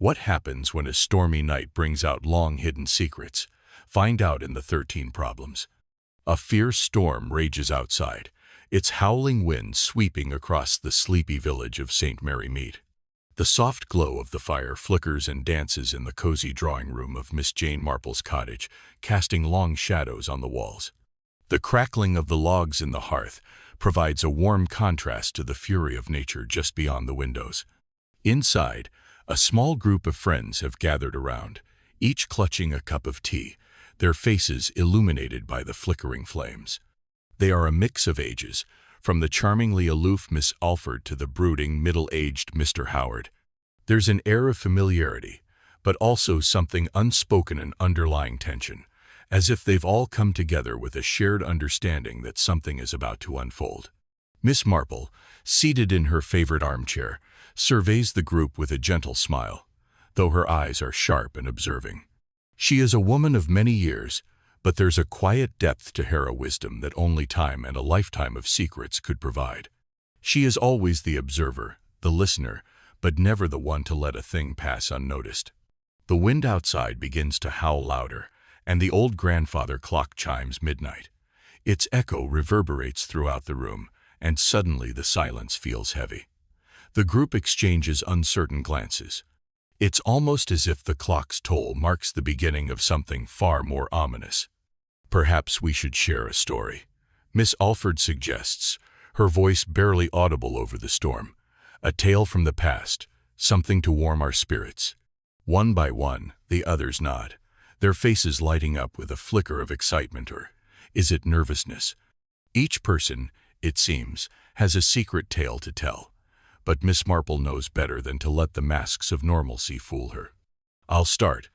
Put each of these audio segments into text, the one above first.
What happens when a stormy night brings out long-hidden secrets? Find out in the 13 Problems. A fierce storm rages outside, its howling wind sweeping across the sleepy village of St. Mary Mead. The soft glow of the fire flickers and dances in the cozy drawing room of Miss Jane Marple's cottage, casting long shadows on the walls. The crackling of the logs in the hearth provides a warm contrast to the fury of nature just beyond the windows. Inside, a small group of friends have gathered around, each clutching a cup of tea, their faces illuminated by the flickering flames. They are a mix of ages, from the charmingly aloof Miss Alford to the brooding, middle-aged Mr. Howard. There's an air of familiarity, but also something unspoken and underlying tension, as if they've all come together with a shared understanding that something is about to unfold. Miss Marple, seated in her favorite armchair, surveys the group with a gentle smile, though her eyes are sharp and observing. She is a woman of many years, but there's a quiet depth to her wisdom that only time and a lifetime of secrets could provide. She is always the observer, the listener, but never the one to let a thing pass unnoticed. The wind outside begins to howl louder, and the old grandfather clock chimes midnight. Its echo reverberates throughout the room, and suddenly the silence feels heavy. The group exchanges uncertain glances. It's almost as if the clock's toll marks the beginning of something far more ominous. Perhaps we should share a story, Miss Alford suggests, her voice barely audible over the storm. A tale from the past, something to warm our spirits. One by one, the others nod, their faces lighting up with a flicker of excitement, or is it nervousness? Each person, it seems, has a secret tale to tell. But Miss Marple knows better than to let the masks of normalcy fool her. "I'll start,"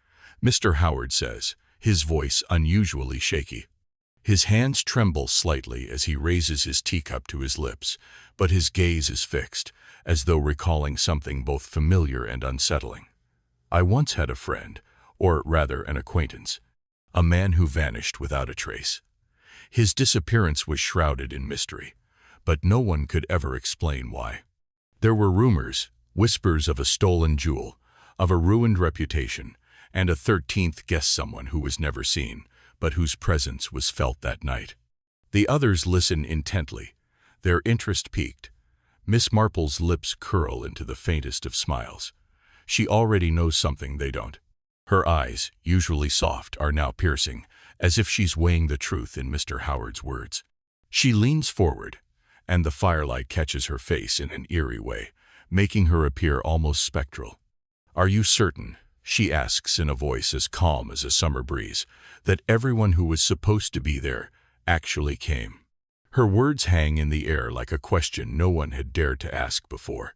Mr. Howard says, his voice unusually shaky. His hands tremble slightly as he raises his teacup to his lips, but his gaze is fixed, as though recalling something both familiar and unsettling. "I once had a friend, or rather an acquaintance, a man who vanished without a trace. His disappearance was shrouded in mystery, but no one could ever explain why. There were rumors, whispers of a stolen jewel, of a ruined reputation, and a 13th guest, someone who was never seen, but whose presence was felt that night." The others listen intently, their interest piqued. Miss Marple's lips curl into the faintest of smiles. She already knows something they don't. Her eyes, usually soft, are now piercing, as if she's weighing the truth in Mr. Howard's words. She leans forward, and the firelight catches her face in an eerie way, making her appear almost spectral. "Are you certain," she asks in a voice as calm as a summer breeze, "that everyone who was supposed to be there actually came?" Her words hang in the air like a question no one had dared to ask before.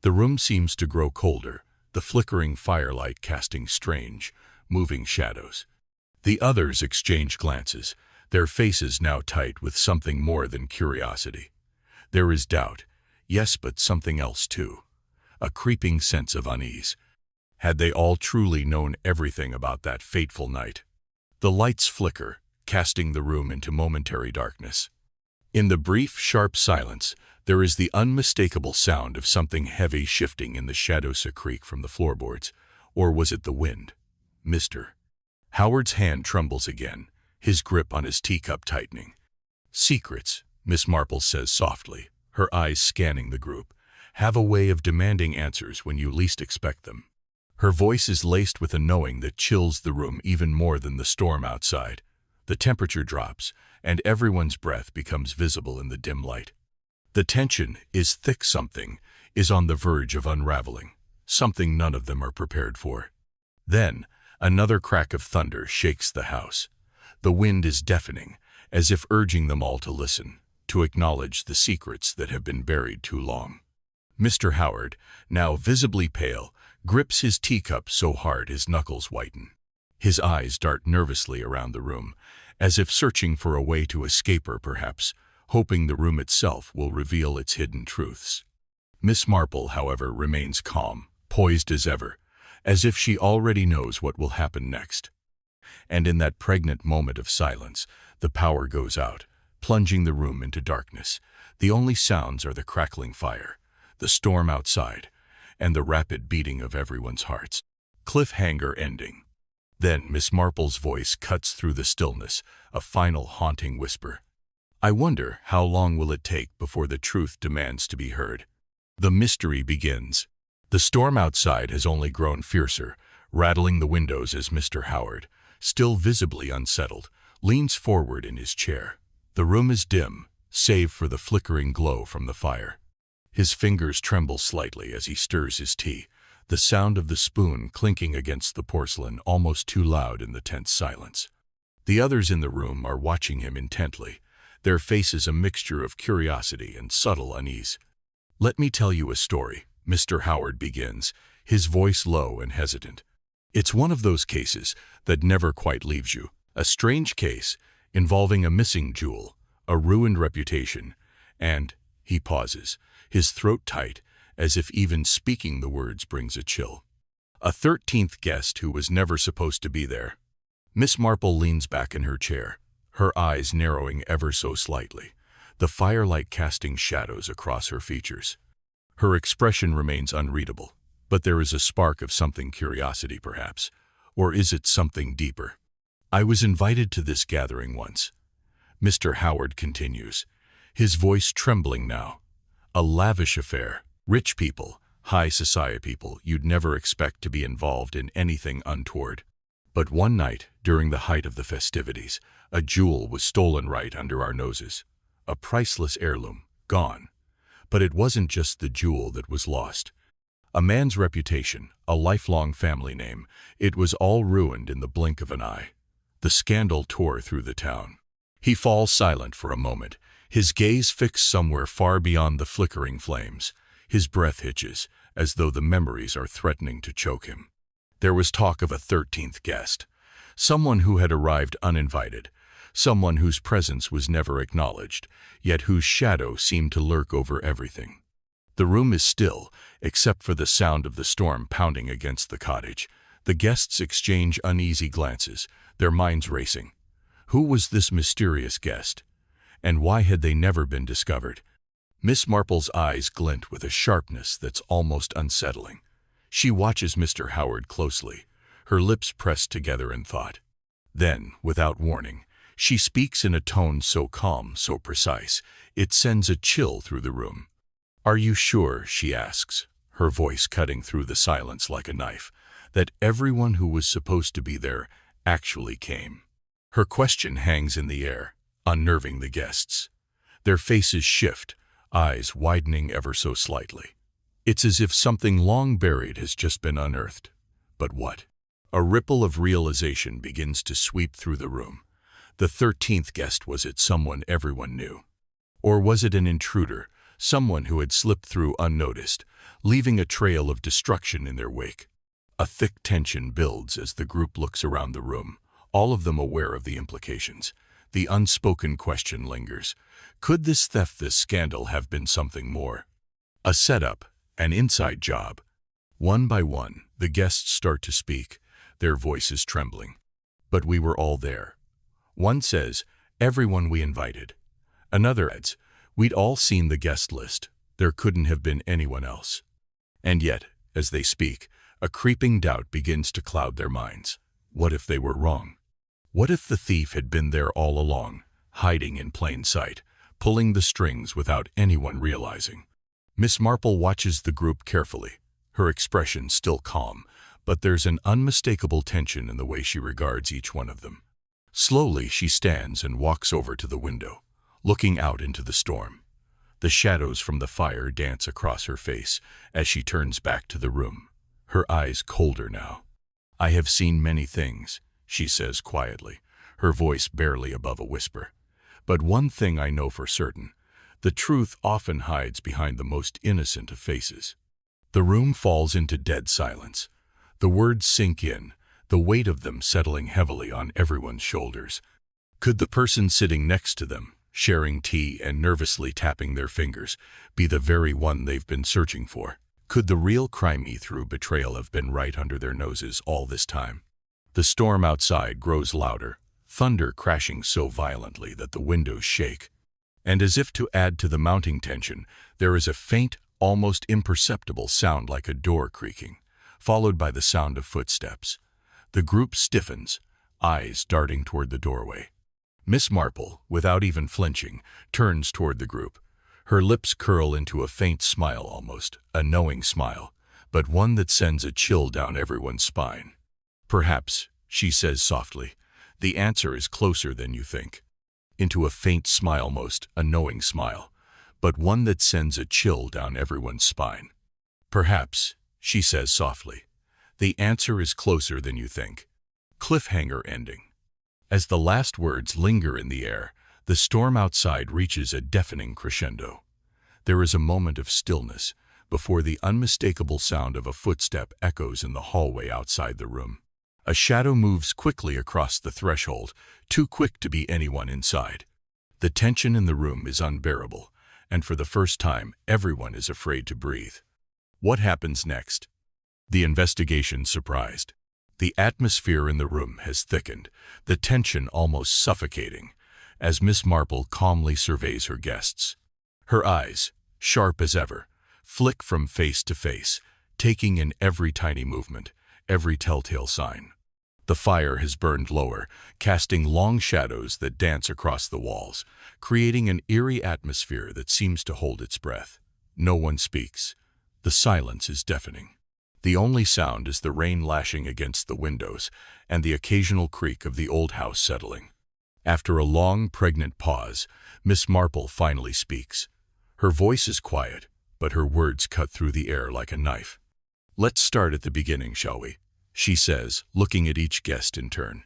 The room seems to grow colder, the flickering firelight casting strange, moving shadows. The others exchange glances, their faces now tight with something more than curiosity. There is doubt, yes, but something else too. A creeping sense of unease. Had they all truly known everything about that fateful night? The lights flicker, casting the room into momentary darkness. In the brief, sharp silence, there is the unmistakable sound of something heavy shifting in the shadows, a creak from the floorboards. Or was it the wind? Mr. Howard's hand trembles again, his grip on his teacup tightening. "Secrets," Miss Marple says softly, her eyes scanning the group, "have a way of demanding answers when you least expect them." Her voice is laced with a knowing that chills the room even more than the storm outside. The temperature drops, and everyone's breath becomes visible in the dim light. The tension is thick. Something is on the verge of unraveling, something none of them are prepared for. Then, another crack of thunder shakes the house. The wind is deafening, as if urging them all to listen, to acknowledge the secrets that have been buried too long. Mr. Howard, now visibly pale, grips his teacup so hard his knuckles whiten. His eyes dart nervously around the room, as if searching for a way to escape, or perhaps hoping the room itself will reveal its hidden truths. Miss Marple, however, remains calm, poised as ever, as if she already knows what will happen next. And in that pregnant moment of silence, the power goes out, plunging the room into darkness. The only sounds are the crackling fire, the storm outside, and the rapid beating of everyone's hearts. Cliffhanger ending. Then Miss Marple's voice cuts through the stillness, a final haunting whisper. I wonder how long will it take before the truth demands to be heard. The mystery begins. The storm outside has only grown fiercer, rattling the windows as Mr. Howard, still visibly unsettled, leans forward in his chair. The room is dim, save for the flickering glow from the fire. His fingers tremble slightly as he stirs his tea, the sound of the spoon clinking against the porcelain almost too loud in the tense silence. The others in the room are watching him intently, their faces a mixture of curiosity and subtle unease. Let me tell you a story, Mr. Howard begins, his voice low and hesitant. It's one of those cases that never quite leaves you. A strange case involving a missing jewel, a ruined reputation, and, he pauses, his throat tight, as if even speaking the words brings a chill. A 13th guest who was never supposed to be there. Miss Marple leans back in her chair, her eyes narrowing ever so slightly, the firelight casting shadows across her features. Her expression remains unreadable, but there is a spark of something curiosity perhaps, or is it something deeper? I was invited to this gathering once. Mr. Howard continues, his voice trembling now. A lavish affair, rich people, high society people you'd never expect to be involved in anything untoward. But one night, during the height of the festivities, a jewel was stolen right under our noses. A priceless heirloom, gone. But it wasn't just the jewel that was lost. A man's reputation, a lifelong family name, it was all ruined in the blink of an eye. The scandal tore through the town. He falls silent for a moment, his gaze fixed somewhere far beyond the flickering flames. His breath hitches, as though the memories are threatening to choke him. There was talk of a 13th guest, someone who had arrived uninvited, someone whose presence was never acknowledged, yet whose shadow seemed to lurk over everything. The room is still, except for the sound of the storm pounding against the cottage. The guests exchange uneasy glances, their minds racing. Who was this mysterious guest? And why had they never been discovered? Miss Marple's eyes glint with a sharpness that's almost unsettling. She watches Mr. Howard closely, her lips pressed together in thought. Then, without warning, she speaks in a tone so calm, so precise, it sends a chill through the room. Are you sure, she asks, her voice cutting through the silence like a knife, that everyone who was supposed to be there actually came? Her question hangs in the air, unnerving the guests. Their faces shift, eyes widening ever so slightly. It's as if something long buried has just been unearthed. But what? A ripple of realization begins to sweep through the room. The 13th guest, was it someone everyone knew? Or was it an intruder, someone who had slipped through unnoticed, leaving a trail of destruction in their wake? A thick tension builds as the group looks around the room, all of them aware of the implications. The unspoken question lingers. Could this theft, this scandal, have been something more? A setup, an inside job. One by one, the guests start to speak, their voices trembling. But we were all there. One says, everyone we invited. Another adds, we'd all seen the guest list. There couldn't have been anyone else. And yet, as they speak, a creeping doubt begins to cloud their minds. What if they were wrong? What if the thief had been there all along, hiding in plain sight, pulling the strings without anyone realizing? Miss Marple watches the group carefully, her expression still calm, but there's an unmistakable tension in the way she regards each one of them. Slowly she stands and walks over to the window, looking out into the storm. The shadows from the fire dance across her face as she turns back to the room, her eyes colder now. I have seen many things, she says quietly, her voice barely above a whisper. But one thing I know for certain, the truth often hides behind the most innocent of faces. The room falls into dead silence. The words sink in, the weight of them settling heavily on everyone's shoulders. Could the person sitting next to them, sharing tea and nervously tapping their fingers, be the very one they've been searching for? Could the real crime through betrayal have been right under their noses all this time? The storm outside grows louder, thunder crashing so violently that the windows shake. And as if to add to the mounting tension, there is a faint, almost imperceptible sound like a door creaking, followed by the sound of footsteps. The group stiffens, eyes darting toward the doorway. Miss Marple, without even flinching, turns toward the group. Her lips curl into a faint smile almost, a knowing smile, but one that sends a chill down everyone's spine. "Perhaps," she says softly, "the answer is closer than you think." Into a faint smile most, a knowing smile, but one that sends a chill down everyone's spine. "Perhaps," she says softly, "the answer is closer than you think." Cliffhanger ending. As the last words linger in the air, the storm outside reaches a deafening crescendo. There is a moment of stillness before the unmistakable sound of a footstep echoes in the hallway outside the room. A shadow moves quickly across the threshold, too quick to be anyone inside. The tension in the room is unbearable, and for the first time, everyone is afraid to breathe. What happens next? The investigation surprised. The atmosphere in the room has thickened, the tension almost suffocating, as Miss Marple calmly surveys her guests. Her eyes, sharp as ever, flick from face to face, taking in every tiny movement, every telltale sign. The fire has burned lower, casting long shadows that dance across the walls, creating an eerie atmosphere that seems to hold its breath. No one speaks. The silence is deafening. The only sound is the rain lashing against the windows and the occasional creak of the old house settling. After a long, pregnant pause, Miss Marple finally speaks. Her voice is quiet, but her words cut through the air like a knife. "Let's start at the beginning, shall we?" she says, looking at each guest in turn.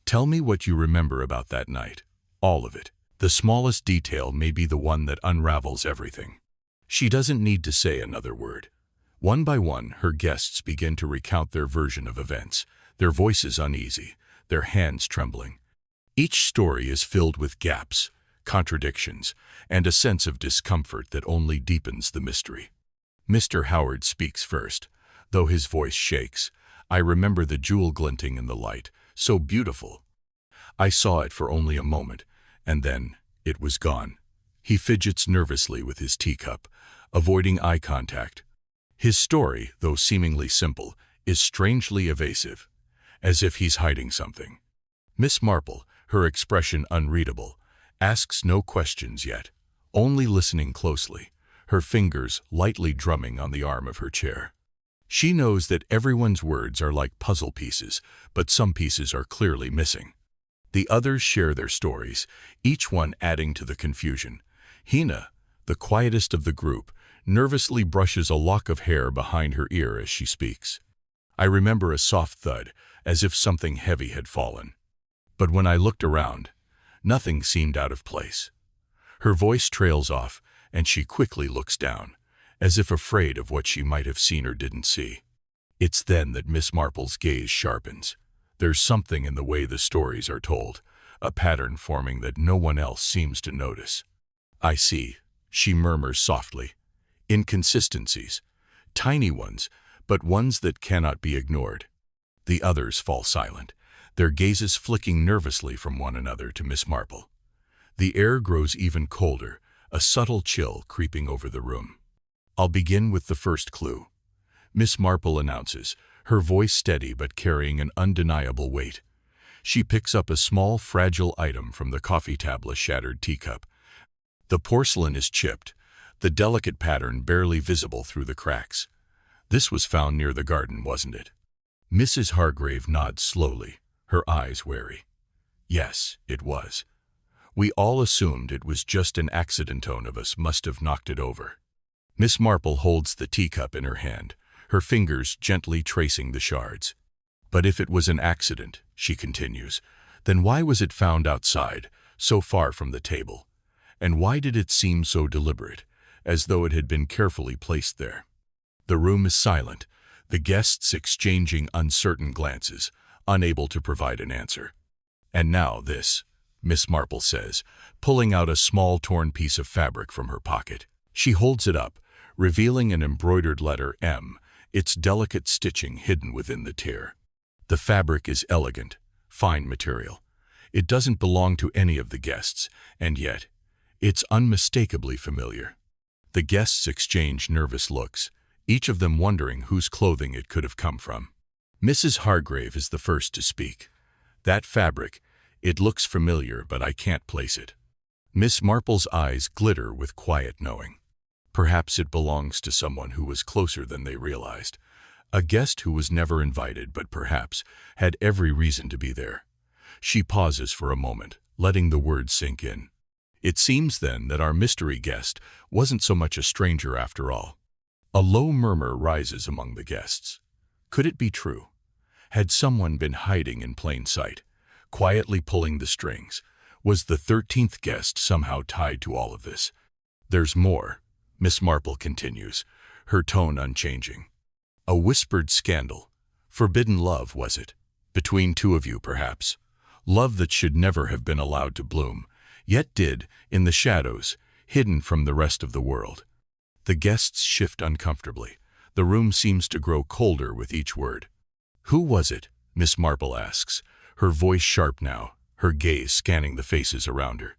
"Tell me what you remember about that night. All of it. The smallest detail may be the one that unravels everything." She doesn't need to say another word. One by one, her guests begin to recount their version of events, their voices uneasy, their hands trembling. Each story is filled with gaps, contradictions, and a sense of discomfort that only deepens the mystery. Mr. Howard speaks first, though his voice shakes. "I remember the jewel glinting in the light, so beautiful. I saw it for only a moment, and then it was gone." He fidgets nervously with his teacup, avoiding eye contact. His story, though seemingly simple, is strangely evasive, as if he's hiding something. Miss Marple, her expression unreadable, asks no questions yet, only listening closely, her fingers lightly drumming on the arm of her chair. She knows that everyone's words are like puzzle pieces, but some pieces are clearly missing. The others share their stories, each one adding to the confusion. Hina, the quietest of the group, nervously brushes a lock of hair behind her ear as she speaks. "I remember a soft thud, as if something heavy had fallen. But when I looked around, nothing seemed out of place." Her voice trails off, and she quickly looks down, as if afraid of what she might have seen or didn't see. It's then that Miss Marple's gaze sharpens. There's something in the way the stories are told, a pattern forming that no one else seems to notice. "I see," she murmurs softly. "Inconsistencies. Tiny ones, but ones that cannot be ignored." The others fall silent, their gazes flicking nervously from one another to Miss Marple. The air grows even colder, a subtle chill creeping over the room. "I'll begin with the first clue," Miss Marple announces, her voice steady but carrying an undeniable weight. She picks up a small, fragile item from the coffee table's shattered teacup. The porcelain is chipped, the delicate pattern barely visible through the cracks. "This was found near the garden, wasn't it?" Mrs. Hargrave nods slowly, her eyes wary. "Yes, it was. We all assumed it was just an accident. One of us must have knocked it over." Miss Marple holds the teacup in her hand, her fingers gently tracing the shards. "But if it was an accident," she continues, "then why was it found outside, so far from the table? And why did it seem so deliberate, as though it had been carefully placed there?" The room is silent, the guests exchanging uncertain glances, unable to provide an answer. "And now this," Miss Marple says, pulling out a small torn piece of fabric from her pocket. She holds it up, revealing an embroidered letter M, its delicate stitching hidden within the tear. The fabric is elegant, fine material. It doesn't belong to any of the guests, and yet, it's unmistakably familiar. The guests exchange nervous looks, each of them wondering whose clothing it could have come from. Mrs. Hargrave is the first to speak. "That fabric, it looks familiar, but I can't place it." Miss Marple's eyes glitter with quiet knowing. Perhaps it belongs to someone who was closer than they realized. A guest who was never invited, but perhaps had every reason to be there. She pauses for a moment, letting the words sink in. It seems then that our mystery guest wasn't so much a stranger after all. A low murmur rises among the guests. Could it be true? Had someone been hiding in plain sight, quietly pulling the strings? Was the 13th guest somehow tied to all of this? "There's more," Miss Marple continues, her tone unchanging. "A whispered scandal. Forbidden love, was it? Between two of you, perhaps. Love that should never have been allowed to bloom, yet did, in the shadows, hidden from the rest of the world." The guests shift uncomfortably. The room seems to grow colder with each word. "Who was it?" Miss Marple asks, her voice sharp now, her gaze scanning the faces around her.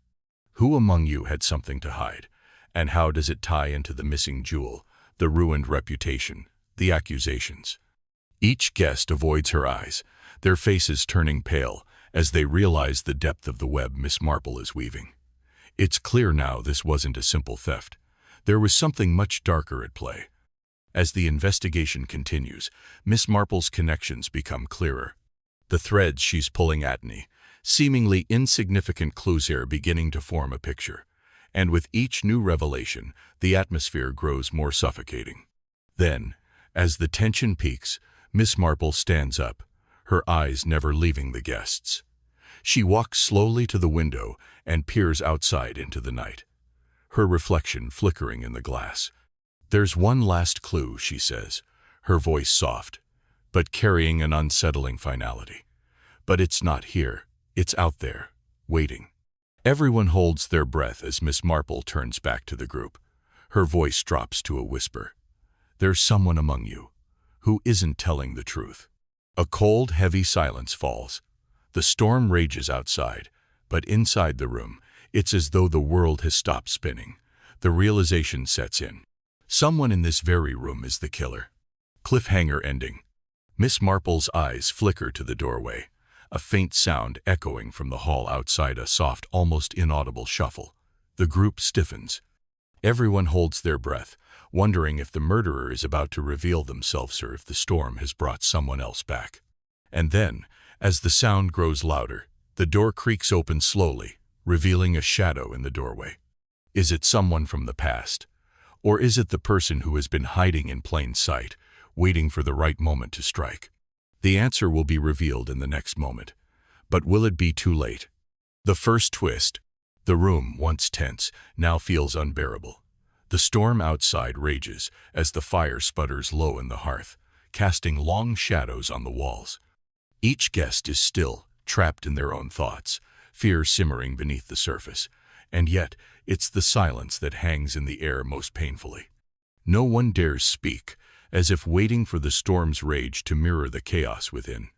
"Who among you had something to hide? And how does it tie into the missing jewel, the ruined reputation, the accusations?" Each guest avoids her eyes, their faces turning pale as they realize the depth of the web Miss Marple is weaving. It's clear now this wasn't a simple theft. There was something much darker at play. As the investigation continues, Miss Marple's connections become clearer. The threads she's pulling at me, seemingly insignificant clues are beginning to form a picture. And with each new revelation, the atmosphere grows more suffocating. Then, as the tension peaks, Miss Marple stands up, her eyes never leaving the guests. She walks slowly to the window and peers outside into the night, her reflection flickering in the glass. "There's one last clue," she says, her voice soft, but carrying an unsettling finality. "But it's not here, it's out there, waiting." Everyone holds their breath as Miss Marple turns back to the group. Her voice drops to a whisper. "There's someone among you who isn't telling the truth." A cold, heavy silence falls. The storm rages outside, but inside the room, it's as though the world has stopped spinning. The realization sets in. Someone in this very room is the killer. Cliffhanger ending. Miss Marple's eyes flicker to the doorway, a faint sound echoing from the hall outside, a soft, almost inaudible shuffle. The group stiffens. Everyone holds their breath, wondering if the murderer is about to reveal themselves or if the storm has brought someone else back. And then, as the sound grows louder, the door creaks open slowly, revealing a shadow in the doorway. Is it someone from the past? Or is it the person who has been hiding in plain sight, waiting for the right moment to strike? The answer will be revealed in the next moment. But will it be too late? The first twist. The room, once tense, now feels unbearable. The storm outside rages as the fire sputters low in the hearth, casting long shadows on the walls. Each guest is still, trapped in their own thoughts, fear simmering beneath the surface. And yet, it's the silence that hangs in the air most painfully. No one dares speak, as if waiting for the storm's rage to mirror the chaos within.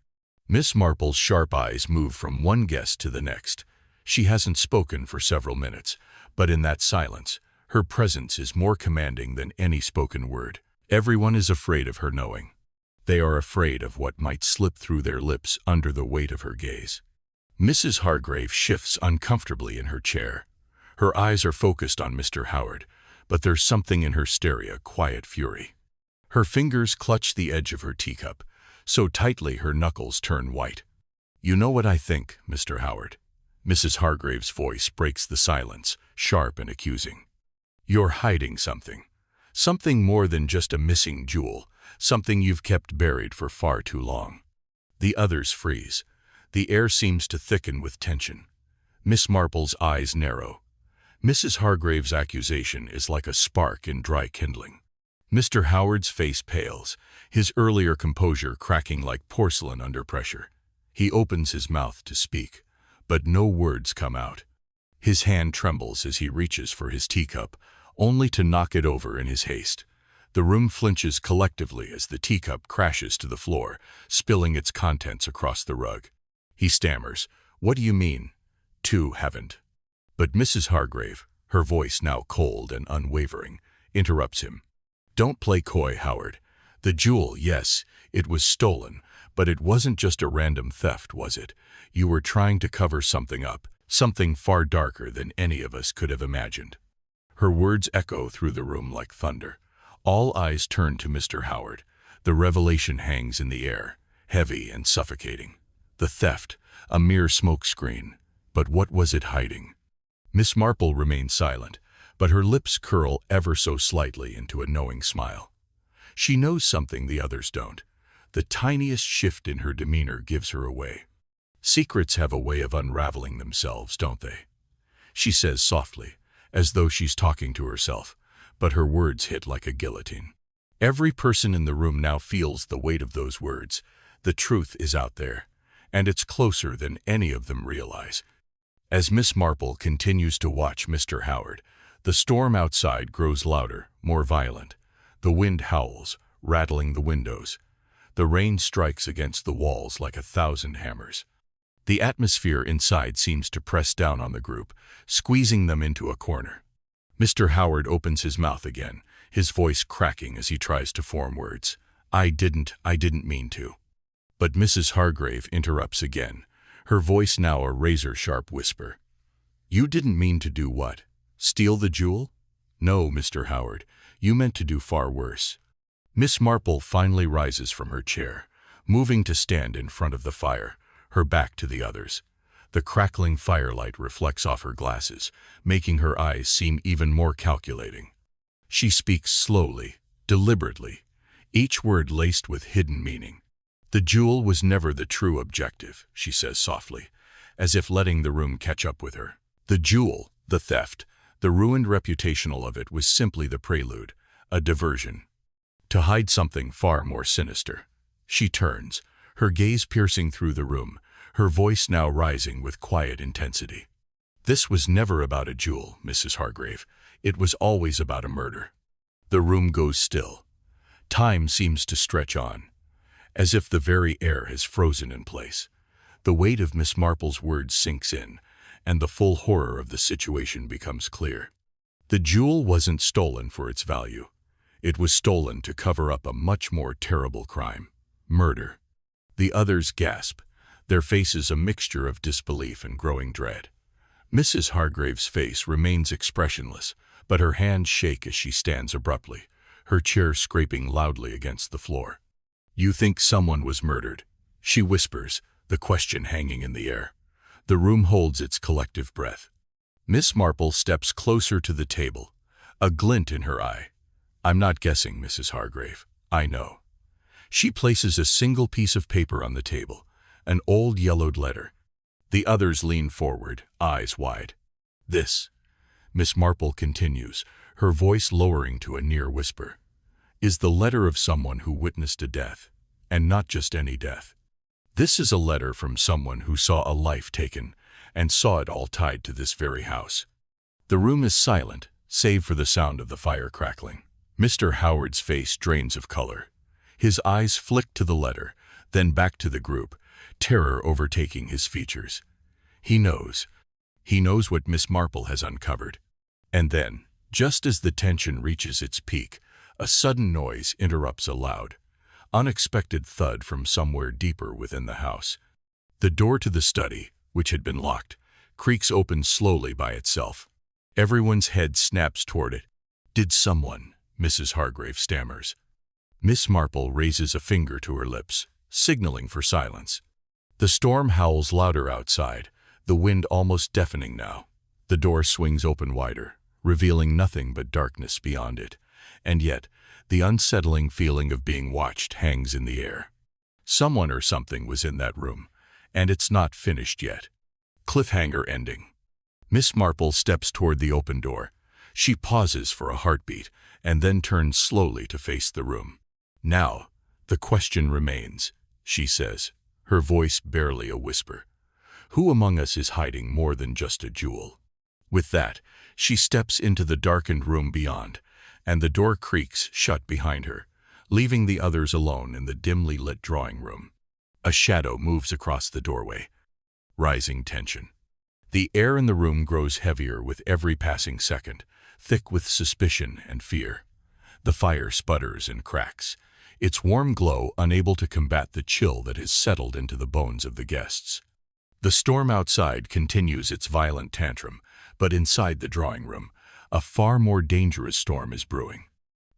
Miss Marple's sharp eyes move from one guest to the next. She hasn't spoken for several minutes, but in that silence, her presence is more commanding than any spoken word. Everyone is afraid of her knowing. They are afraid of what might slip through their lips under the weight of her gaze. Mrs. Hargrave shifts uncomfortably in her chair. Her eyes are focused on Mr. Howard, but there's something in her stare, a quiet fury. Her fingers clutch the edge of her teacup, so tightly her knuckles turn white. "You know what I think, Mr. Howard." Mrs. Hargrave's voice breaks the silence, sharp and accusing. "You're hiding something. Something more than just a missing jewel, something you've kept buried for far too long." The others freeze. The air seems to thicken with tension. Miss Marple's eyes narrow. Mrs. Hargrave's accusation is like a spark in dry kindling. Mr. Howard's face pales, his earlier composure cracking like porcelain under pressure. He opens his mouth to speak, but no words come out. His hand trembles as he reaches for his teacup, only to knock it over in his haste. The room flinches collectively as the teacup crashes to the floor, spilling its contents across the rug. He stammers, "What do you mean? Two haven't." But Mrs. Hargrave, her voice now cold and unwavering, interrupts him. Don't play coy, Howard. The jewel, yes, it was stolen, but it wasn't just a random theft, was it? You were trying to cover something up, something far darker than any of us could have imagined. Her words echo through the room like thunder. All eyes turn to Mr. Howard. The revelation hangs in the air, heavy and suffocating. The theft, a mere smokescreen. But what was it hiding? Miss Marple remains silent, but her lips curl ever so slightly into a knowing smile. She knows something the others don't. The tiniest shift in her demeanor gives her away. Secrets have a way of unraveling themselves, don't they? She says softly, as though she's talking to herself, but her words hit like a guillotine. Every person in the room now feels the weight of those words. The truth is out there, and it's closer than any of them realize. As Miss Marple continues to watch Mr. Howard, the storm outside grows louder, more violent. The wind howls, rattling the windows. The rain strikes against the walls like 1,000 hammers. The atmosphere inside seems to press down on the group, squeezing them into a corner. Mr. Howard opens his mouth again, his voice cracking as he tries to form words. I didn't mean to. But Mrs. Hargrave interrupts again, her voice now a razor-sharp whisper. You didn't mean to do what? Steal the jewel? No, Mr. Howard, you meant to do far worse. Miss Marple finally rises from her chair, moving to stand in front of the fire, her back to the others. The crackling firelight reflects off her glasses, making her eyes seem even more calculating. She speaks slowly, deliberately, each word laced with hidden meaning. The jewel was never the true objective, she says softly, as if letting the room catch up with her. The jewel, the theft, the ruined reputational of it was simply the prelude, a diversion. To hide something far more sinister. She turns, her gaze piercing through the room, her voice now rising with quiet intensity. This was never about a jewel, Mrs. Hargrave. It was always about a murder. The room goes still. Time seems to stretch on, as if the very air has frozen in place. The weight of Miss Marple's words sinks in, and the full horror of the situation becomes clear. The jewel wasn't stolen for its value. It was stolen to cover up a much more terrible crime: murder. The others gasp, their faces a mixture of disbelief and growing dread. Mrs. Hargrave's face remains expressionless, but her hands shake as she stands abruptly, her chair scraping loudly against the floor. You think someone was murdered? She whispers, the question hanging in the air. The room holds its collective breath. Miss Marple steps closer to the table, a glint in her eye. I'm not guessing, Mrs. Hargrave. I know. She places a single piece of paper on the table, an old yellowed letter. The others lean forward, eyes wide. This, Miss Marple continues, her voice lowering to a near whisper, is the letter of someone who witnessed a death, and not just any death. This is a letter from someone who saw a life taken, and saw it all tied to this very house. The room is silent, save for the sound of the fire crackling. Mr. Howard's face drains of color. His eyes flick to the letter, then back to the group, terror overtaking his features. He knows. He knows what Miss Marple has uncovered. And then, just as the tension reaches its peak, a sudden noise interrupts a loud, unexpected thud from somewhere deeper within the house. The door to the study, which had been locked, creaks open slowly by itself. Everyone's head snaps toward it. Did someone? Mrs. Hargrave stammers. Miss Marple raises a finger to her lips, signaling for silence. The storm howls louder outside, the wind almost deafening now. The door swings open wider, revealing nothing but darkness beyond it. And yet, the unsettling feeling of being watched hangs in the air. Someone or something was in that room, and it's not finished yet. Cliffhanger ending. Miss Marple steps toward the open door. She pauses for a heartbeat, and then turns slowly to face the room. Now, the question remains, she says, her voice barely a whisper. Who among us is hiding more than just a jewel? With that, she steps into the darkened room beyond, and the door creaks shut behind her, leaving the others alone in the dimly lit drawing room. A shadow moves across the doorway. Rising tension. The air in the room grows heavier with every passing second, thick with suspicion and fear. The fire sputters and cracks, its warm glow unable to combat the chill that has settled into the bones of the guests. The storm outside continues its violent tantrum, but inside the drawing room, a far more dangerous storm is brewing.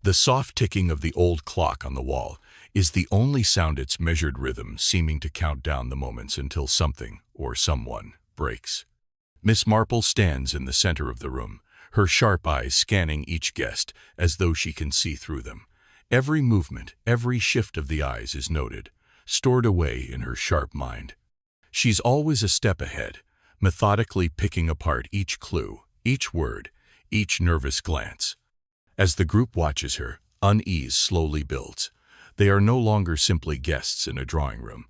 The soft ticking of the old clock on the wall is the only sound, its measured rhythm seeming to count down the moments until something or someone breaks. Miss Marple stands in the center of the room, her sharp eyes scanning each guest as though she can see through them. Every movement, every shift of the eyes is noted, stored away in her sharp mind. She's always a step ahead, methodically picking apart each clue, each word, each nervous glance. As the group watches her, unease slowly builds. They are no longer simply guests in a drawing room.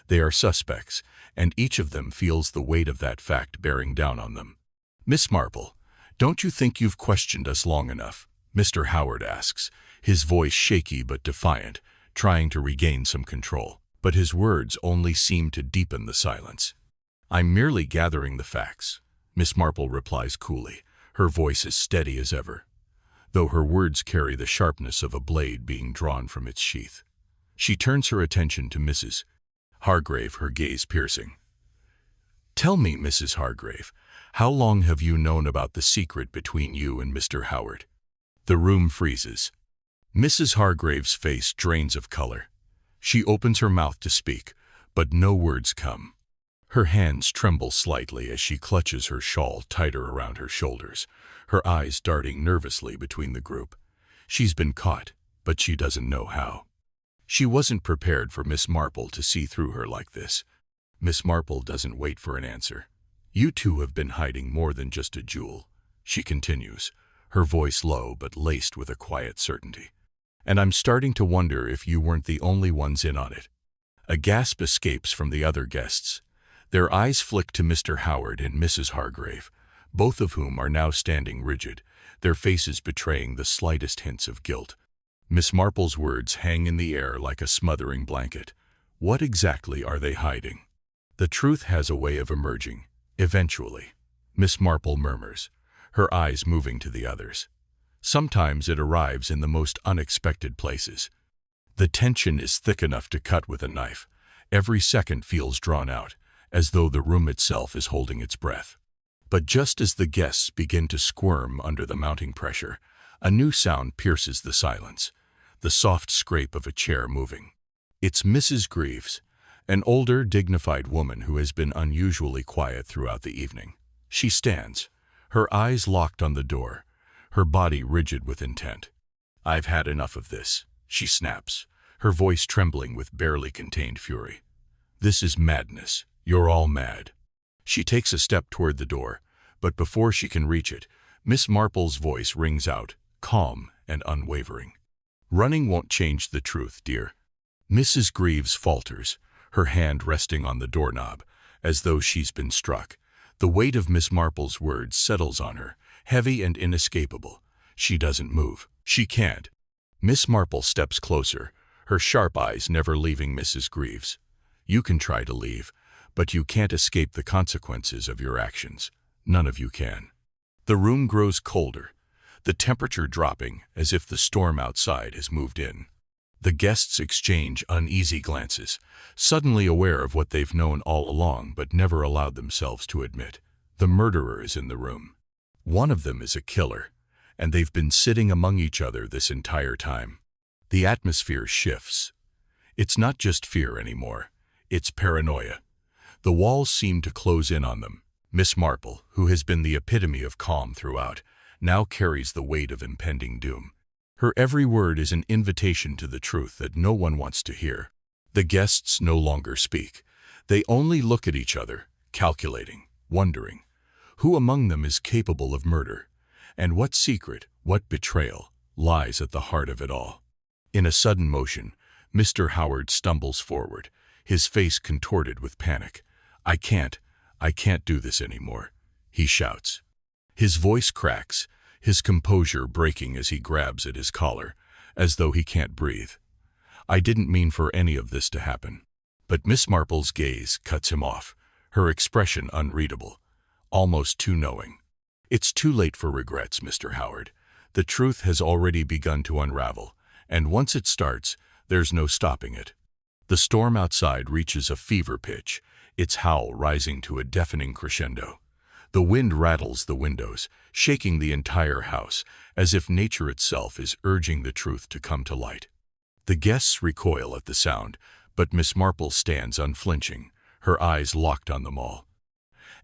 They are suspects, and each of them feels the weight of that fact bearing down on them. "Miss Marple, don't you think you've questioned us long enough?" Mr. Howard asks, his voice shaky but defiant, trying to regain some control. But his words only seem to deepen the silence. "I'm merely gathering the facts," Miss Marple replies coolly, her voice as steady as ever, though her words carry the sharpness of a blade being drawn from its sheath. She turns her attention to Mrs. Hargrave, her gaze piercing. "Tell me, Mrs. Hargrave, how long have you known about the secret between you and Mr. Howard?" The room freezes. Mrs. Hargrave's face drains of color. She opens her mouth to speak, but no words come. Her hands tremble slightly as she clutches her shawl tighter around her shoulders, her eyes darting nervously between the group. She's been caught, but she doesn't know how. She wasn't prepared for Miss Marple to see through her like this. Miss Marple doesn't wait for an answer. "You two have been hiding more than just a jewel," she continues, her voice low but laced with a quiet certainty. "And I'm starting to wonder if you weren't the only ones in on it." A gasp escapes from the other guests. Their eyes flick to Mr. Howard and Mrs. Hargrave, both of whom are now standing rigid, their faces betraying the slightest hints of guilt. Miss Marple's words hang in the air like a smothering blanket. What exactly are they hiding? "The truth has a way of emerging, eventually," Miss Marple murmurs, her eyes moving to the others. "Sometimes it arrives in the most unexpected places. The tension is thick enough to cut with a knife. Every second feels drawn out, as though the room itself is holding its breath. But just as the guests begin to squirm under the mounting pressure, a new sound pierces the silence, the soft scrape of a chair moving. It's Mrs. Greaves, an older, dignified woman who has been unusually quiet throughout the evening. She stands, her eyes locked on the door, her body rigid with intent. "I've had enough of this," she snaps, her voice trembling with barely contained fury. "This is madness. You're all mad." She takes a step toward the door, but before she can reach it, Miss Marple's voice rings out, calm and unwavering. "Running won't change the truth, dear." Mrs. Greaves falters, her hand resting on the doorknob, as though she's been struck. The weight of Miss Marple's words settles on her, heavy and inescapable. She doesn't move. She can't. Miss Marple steps closer, her sharp eyes never leaving Mrs. Greaves. "You can try to leave, but you can't escape the consequences of your actions. None of you can." The room grows colder, the temperature dropping as if the storm outside has moved in. The guests exchange uneasy glances, suddenly aware of what they've known all along but never allowed themselves to admit. The murderer is in the room. One of them is a killer, and they've been sitting among each other this entire time. The atmosphere shifts. It's not just fear anymore. It's paranoia. The walls seem to close in on them. Miss Marple, who has been the epitome of calm throughout, now carries the weight of impending doom. Her every word is an invitation to the truth that no one wants to hear. The guests no longer speak. They only look at each other, calculating, wondering. Who among them is capable of murder? And what secret, what betrayal, lies at the heart of it all? In a sudden motion, Mr. Howard stumbles forward, his face contorted with panic. I can't do this anymore," he shouts. His voice cracks, his composure breaking as he grabs at his collar, as though he can't breathe. "I didn't mean for any of this to happen." But Miss Marple's gaze cuts him off, her expression unreadable, almost too knowing. "It's too late for regrets, Mr. Howard. The truth has already begun to unravel, and once it starts, there's no stopping it. The storm outside reaches a fever pitch, its howl rising to a deafening crescendo. The wind rattles the windows, shaking the entire house, as if nature itself is urging the truth to come to light. The guests recoil at the sound, but Miss Marple stands unflinching, her eyes locked on them all.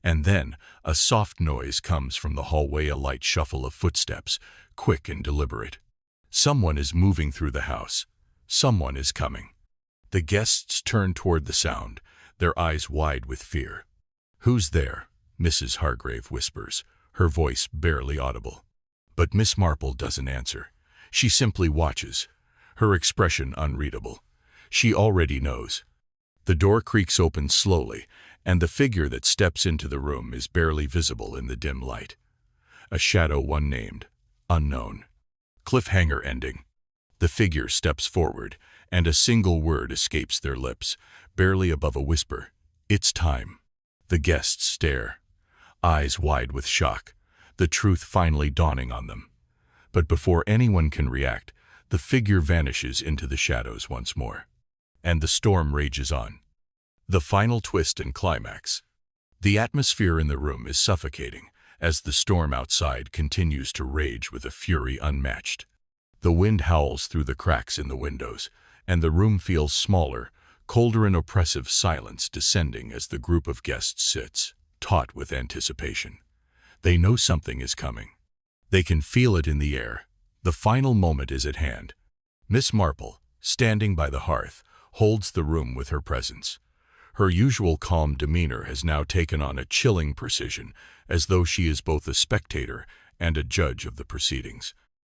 And then, a soft noise comes from the hallway, a light shuffle of footsteps, quick and deliberate. Someone is moving through the house. Someone is coming. The guests turn toward the sound, their eyes wide with fear. "Who's there?" Mrs. Hargrave whispers, her voice barely audible. But Miss Marple doesn't answer. She simply watches, her expression unreadable. She already knows. The door creaks open slowly, and the figure that steps into the room is barely visible in the dim light. A shadow unnamed, unknown. Cliffhanger ending. The figure steps forward, and a single word escapes their lips, barely above a whisper. "It's time." The guests stare, eyes wide with shock, the truth finally dawning on them. But before anyone can react, the figure vanishes into the shadows once more. And the storm rages on. The final twist and climax. The atmosphere in the room is suffocating, as the storm outside continues to rage with a fury unmatched. The wind howls through the cracks in the windows, and the room feels smaller, colder, and oppressive silence descending as the group of guests sits, taut with anticipation. They know something is coming. They can feel it in the air. The final moment is at hand. Miss Marple, standing by the hearth, holds the room with her presence. Her usual calm demeanor has now taken on a chilling precision, as though she is both a spectator and a judge of the proceedings.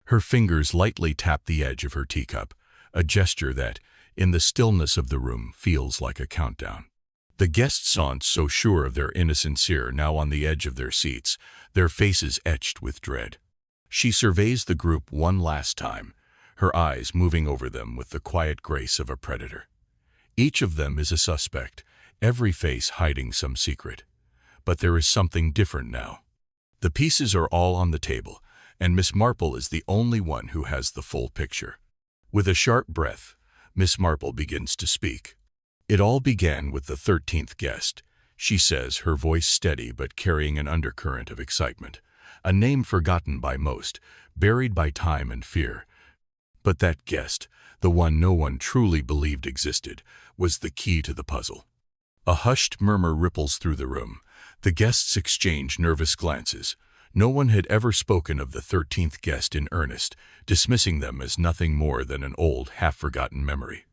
Her fingers lightly tap the edge of her teacup, a gesture that, in the stillness of the room, feels like a countdown. The guests aren't so sure of their innocence here, now on the edge of their seats, their faces etched with dread. She surveys the group one last time, her eyes moving over them with the quiet grace of a predator. Each of them is a suspect, every face hiding some secret. But there is something different now. The pieces are all on the table, and Miss Marple is the only one who has the full picture. With a sharp breath, Miss Marple begins to speak. "It all began with the 13th guest," she says, her voice steady but carrying an undercurrent of excitement. "A name forgotten by most, buried by time and fear. But that guest, the one no one truly believed existed, was the key to the puzzle." A hushed murmur ripples through the room. The guests exchange nervous glances. No one had ever spoken of the 13th guest in earnest, dismissing them as nothing more than an old, half-forgotten memory.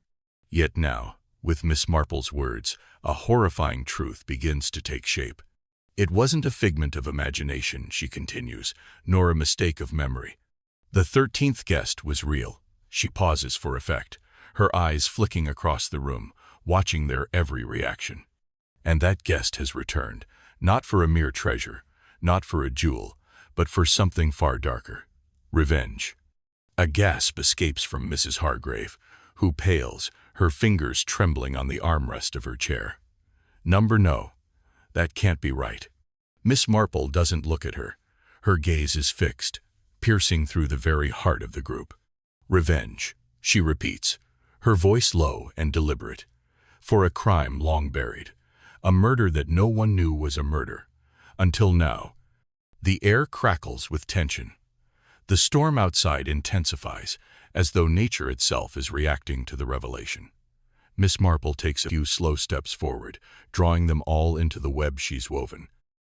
Yet now, with Miss Marple's words, a horrifying truth begins to take shape. "It wasn't a figment of imagination," she continues, "nor a mistake of memory. The 13th guest was real." She pauses for effect, her eyes flicking across the room, watching their every reaction. "And that guest has returned, not for a mere treasure, not for a jewel, but for something far darker. Revenge." A gasp escapes from Mrs. Hargrave, who pales, her fingers trembling on the armrest of her chair. No, that can't be right." Miss Marple doesn't look at her. Her gaze is fixed, piercing through the very heart of the group. "Revenge," she repeats, her voice low and deliberate. "For a crime long buried, a murder that no one knew was a murder. Until now." The air crackles with tension. The storm outside intensifies, as though nature itself is reacting to the revelation. Miss Marple takes a few slow steps forward, drawing them all into the web she's woven.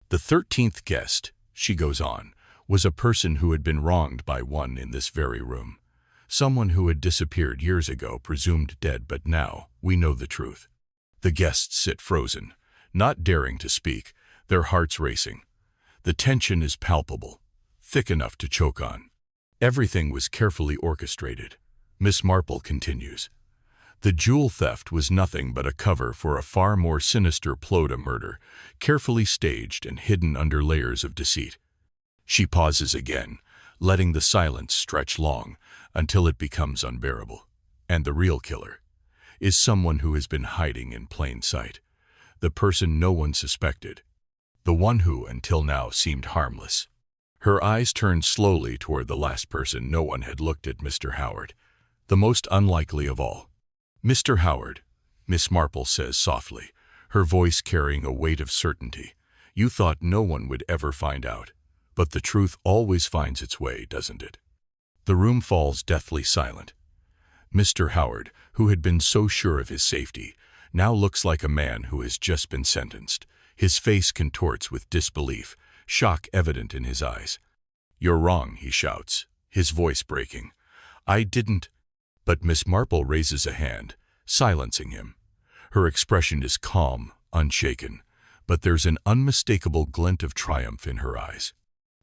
"The 13th guest," she goes on, "was a person who had been wronged by one in this very room. Someone who had disappeared years ago, presumed dead, but now we know the truth." The guests sit frozen, not daring to speak, their hearts racing. The tension is palpable, thick enough to choke on. "Everything was carefully orchestrated," Miss Marple continues. "The jewel theft was nothing but a cover for a far more sinister plot, a murder, carefully staged and hidden under layers of deceit." She pauses again, letting the silence stretch long, until it becomes unbearable. "And the real killer is someone who has been hiding in plain sight. The person no one suspected. The one who, until now, seemed harmless. Her eyes turned slowly toward the last person. No one had looked at Mr. Howard, the most unlikely of all. "Mr. Howard," Miss Marple says softly, her voice carrying a weight of certainty, "you thought no one would ever find out. But the truth always finds its way, doesn't it?" The room falls deathly silent. Mr. Howard, who had been so sure of his safety, now looks like a man who has just been sentenced. His face contorts with disbelief, shock evident in his eyes. "You're wrong," he shouts, his voice breaking. "I didn't—" But Miss Marple raises a hand, silencing him. Her expression is calm, unshaken, but there's an unmistakable glint of triumph in her eyes.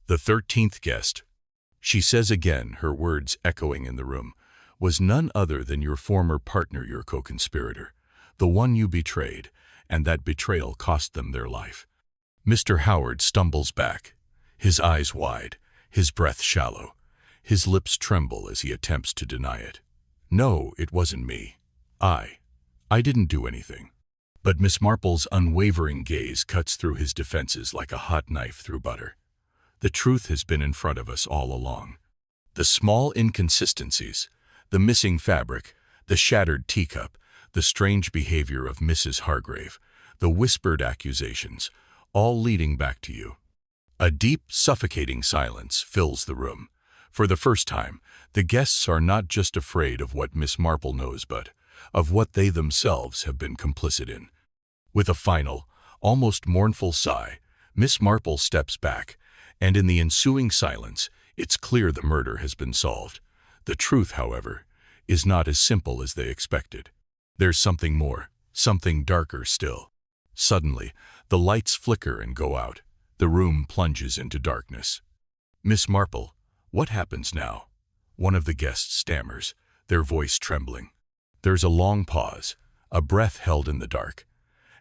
"The 13th guest," she says again, her words echoing in the room, "was none other than your former partner, your co-conspirator, the one you betrayed, and that betrayal cost them their life." Mr. Howard stumbles back, his eyes wide, his breath shallow. His lips tremble as he attempts to deny it. "No, it wasn't me. I didn't do anything." But Miss Marple's unwavering gaze cuts through his defenses like a hot knife through butter. "The truth has been in front of us all along. The small inconsistencies, the missing fabric, the shattered teacup, the strange behavior of Mrs. Hargrave, the whispered accusations, all leading back to you." A deep, suffocating silence fills the room. For the first time, the guests are not just afraid of what Miss Marple knows, but of what they themselves have been complicit in. With a final, almost mournful sigh, Miss Marple steps back, and in the ensuing silence, it's clear the murder has been solved. The truth, however, is not as simple as they expected. There's something more, something darker still. Suddenly, the lights flicker and go out. The room plunges into darkness. "Miss Marple, what happens now?" one of the guests stammers, their voice trembling. There's a long pause, a breath held in the dark.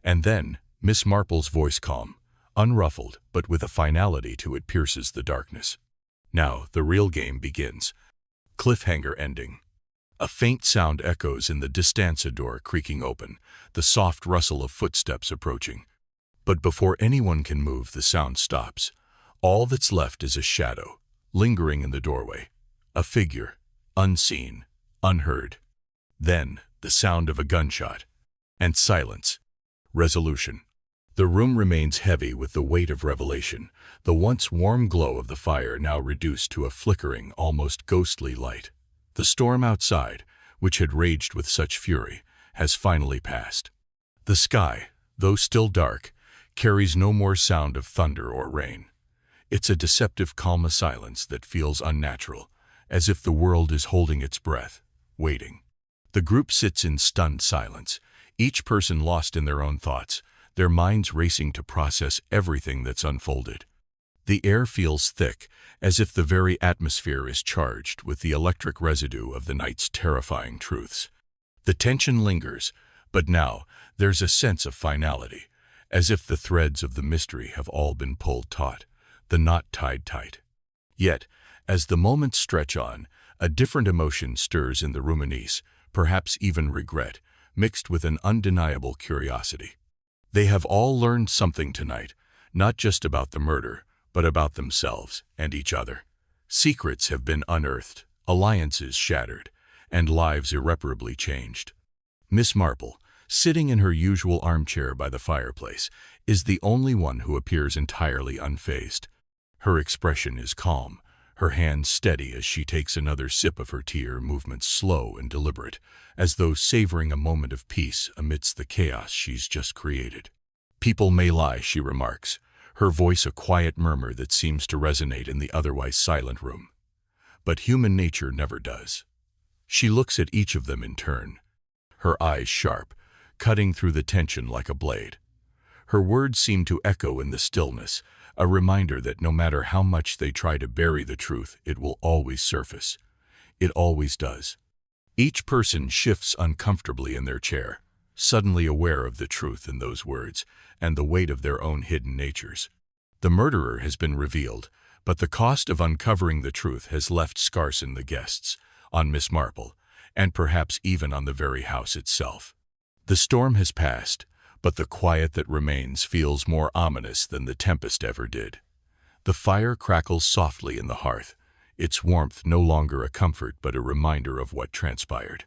And then, Miss Marple's voice, calm, unruffled, but with a finality to it, pierces the darkness. "Now, the real game begins." Cliffhanger ending. A faint sound echoes in the distance, a door creaking open, the soft rustle of footsteps approaching. But before anyone can move, the sound stops. All that's left is a shadow, lingering in the doorway. A figure, unseen, unheard. Then, the sound of a gunshot. And silence. Resolution. The room remains heavy with the weight of revelation, the once warm glow of the fire now reduced to a flickering, almost ghostly light. The storm outside, which had raged with such fury, has finally passed. The sky, though still dark, carries no more sound of thunder or rain. It's a deceptive calm, a silence that feels unnatural, as if the world is holding its breath, waiting. The group sits in stunned silence, each person lost in their own thoughts, their minds racing to process everything that's unfolded. The air feels thick, as if the very atmosphere is charged with the electric residue of the night's terrifying truths. The tension lingers, but now there's a sense of finality, as if the threads of the mystery have all been pulled taut, the knot tied tight. Yet, as the moments stretch on, a different emotion stirs in the Roumanies, perhaps even regret, mixed with an undeniable curiosity. They have all learned something tonight, not just about the murder, but about themselves and each other. Secrets have been unearthed, alliances shattered, and lives irreparably changed. Miss Marple, sitting in her usual armchair by the fireplace, is the only one who appears entirely unfazed. Her expression is calm, her hands steady as she takes another sip of her tea, her movements slow and deliberate, as though savoring a moment of peace amidst the chaos she's just created. "People may lie," she remarks, her voice a quiet murmur that seems to resonate in the otherwise silent room. "But human nature never does." She looks at each of them in turn, her eyes sharp, cutting through the tension like a blade. Her words seem to echo in the stillness, a reminder that no matter how much they try to bury the truth, it will always surface. It always does. Each person shifts uncomfortably in their chair, suddenly aware of the truth in those words and the weight of their own hidden natures. The murderer has been revealed, but the cost of uncovering the truth has left scars in the guests, on Miss Marple, and perhaps even on the very house itself. The storm has passed, but the quiet that remains feels more ominous than the tempest ever did. The fire crackles softly in the hearth, its warmth no longer a comfort but a reminder of what transpired.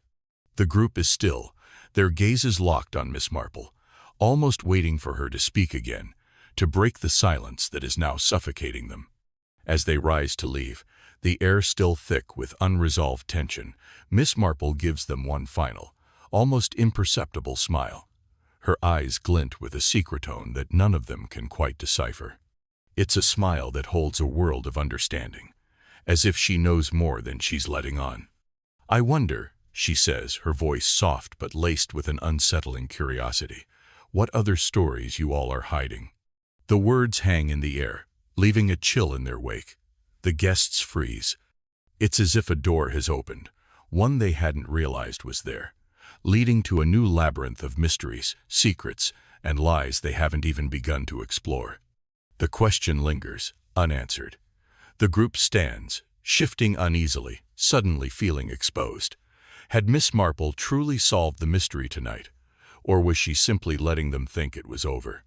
The group is still, their gazes locked on Miss Marple, almost waiting for her to speak again, to break the silence that is now suffocating them. As they rise to leave, the air still thick with unresolved tension, Miss Marple gives them one final, almost imperceptible smile. Her eyes glint with a secretone that none of them can quite decipher. It's a smile that holds a world of understanding, as if she knows more than she's letting on. "I wonder," she says, her voice soft but laced with an unsettling curiosity, "what other stories you all are hiding?" The words hang in the air, leaving a chill in their wake. The guests freeze. It's as if a door has opened, one they hadn't realized was there, leading to a new labyrinth of mysteries, secrets, and lies they haven't even begun to explore. The question lingers, unanswered. The group stands, shifting uneasily, suddenly feeling exposed. Had Miss Marple truly solved the mystery tonight, or was she simply letting them think it was over?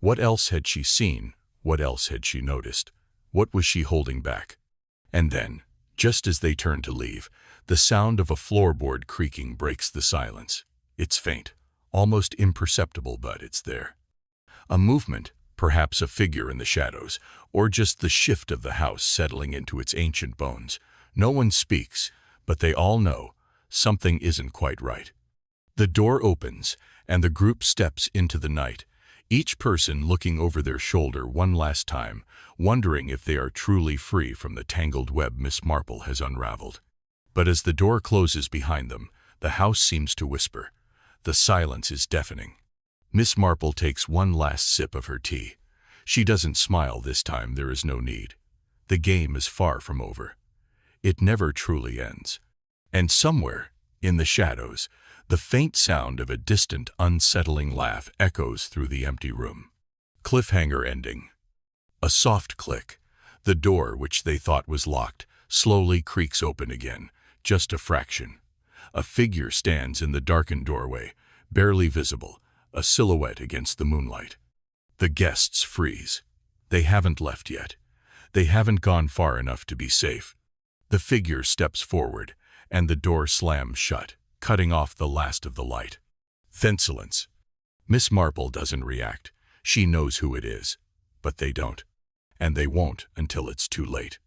What else had she seen? What else had she noticed? What was she holding back? And then, just as they turn to leave, the sound of a floorboard creaking breaks the silence. It's faint, almost imperceptible, but it's there. A movement, perhaps a figure in the shadows, or just the shift of the house settling into its ancient bones. No one speaks, but they all know something isn't quite right. The door opens, and the group steps into the night, each person looking over their shoulder one last time, wondering if they are truly free from the tangled web Miss Marple has unraveled. But as the door closes behind them, the house seems to whisper. The silence is deafening. Miss Marple takes one last sip of her tea. She doesn't smile this time, there is no need. The game is far from over. It never truly ends. And somewhere, in the shadows, the faint sound of a distant, unsettling laugh echoes through the empty room. Cliffhanger ending. A soft click. The door, which they thought was locked, slowly creaks open again, just a fraction. A figure stands in the darkened doorway, barely visible, a silhouette against the moonlight. The guests freeze. They haven't left yet. They haven't gone far enough to be safe. The figure steps forward, and the door slams shut, cutting off the last of the light. Then silence. Miss Marple doesn't react. She knows who it is. But they don't. And they won't until it's too late.